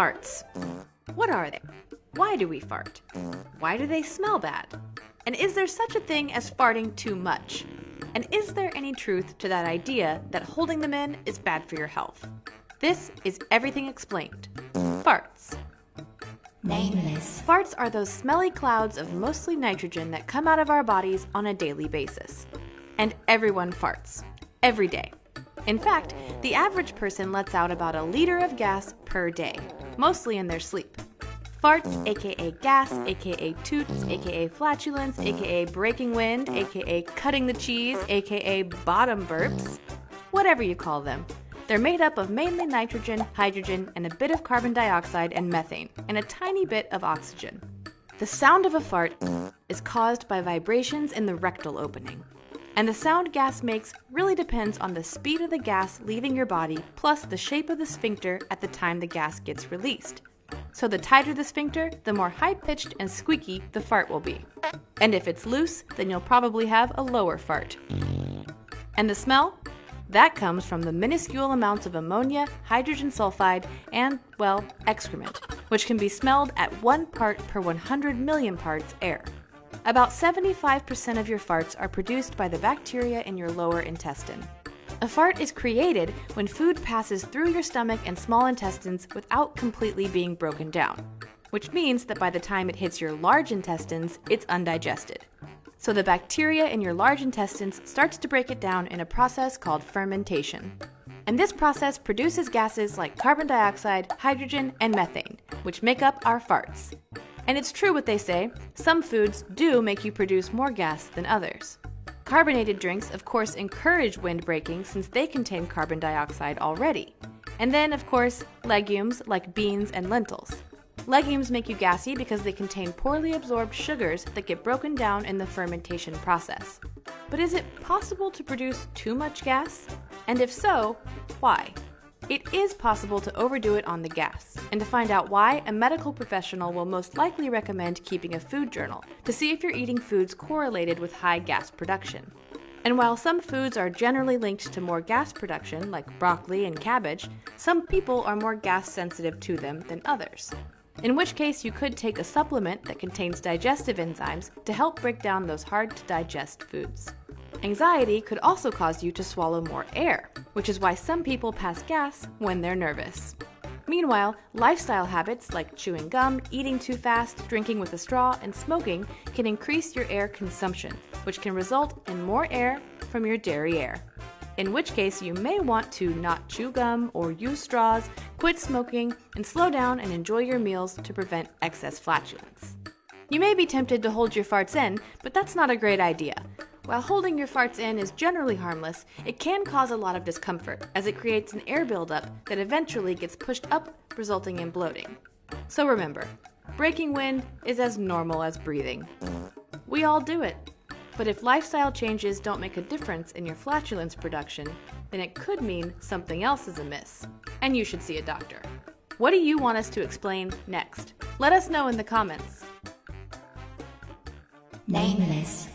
Farts. What are they? Why do we fart? Why do they smell bad? And is there such a thing as farting too much? And is there any truth to that idea that holding them in is bad for your health? This is Everything Explained. Farts. Nameless. Farts are those smelly clouds of mostly nitrogen that come out of our bodies on a daily basis. And everyone farts. Every day. In fact, the average person lets out about 1 liter of gas per day, mostly in their sleep. Farts, aka gas, aka toots, aka flatulence, aka breaking wind, aka cutting the cheese, aka bottom burps, whatever you call them. They're made up of mainly nitrogen, hydrogen, and a bit of carbon dioxide and methane, and a tiny bit of oxygen. The sound of a fart is caused by vibrations in the rectal opening. And the sound gas makes really depends on the speed of the gas leaving your body plus the shape of the sphincter at the time the gas gets released. So the tighter the sphincter, the more high-pitched and squeaky the fart will be. And if it's loose, then you'll probably have a lower fart. And the smell? That comes from the minuscule amounts of ammonia, hydrogen sulfide, and, well, excrement, which can be smelled at 1 part per 100 million parts air. About 75% of your farts are produced by the bacteria in your lower intestine. A fart is created when food passes through your stomach and small intestines without completely being broken down, which means that by the time it hits your large intestines, it's undigested. So the bacteria in your large intestines starts to break it down in a process called fermentation. And this process produces gases like carbon dioxide, hydrogen, and methane, which make up our farts. And it's true what they say, some foods do make you produce more gas than others. Carbonated drinks, of course, encourage wind breaking since they contain carbon dioxide already. And then, of course, legumes like beans and lentils. Legumes make you gassy because they contain poorly absorbed sugars that get broken down in the fermentation process. But is it possible to produce too much gas? And if so, why? It is possible to overdo it on the gas, and to find out why, a medical professional will most likely recommend keeping a food journal to see if you're eating foods correlated with high gas production. And while some foods are generally linked to more gas production, like broccoli and cabbage, some people are more gas sensitive to them than others. In which case, you could take a supplement that contains digestive enzymes to help break down those hard-to-digest foods. Anxiety could also cause you to swallow more air, which is why some people pass gas when they're nervous. Meanwhile, lifestyle habits like chewing gum, eating too fast, drinking with a straw, and smoking can increase your air consumption, which can result in more air from your derriere. In which case, you may want to not chew gum or use straws, quit smoking, and slow down and enjoy your meals to prevent excess flatulence. You may be tempted to hold your farts in, but that's not a great idea. While holding your farts in is generally harmless, it can cause a lot of discomfort as it creates an air buildup that eventually gets pushed up, resulting in bloating. So remember, breaking wind is as normal as breathing. We all do it. But if lifestyle changes don't make a difference in your flatulence production, then it could mean something else is amiss, and you should see a doctor. What do you want us to explain next? Let us know in the comments. Nameless.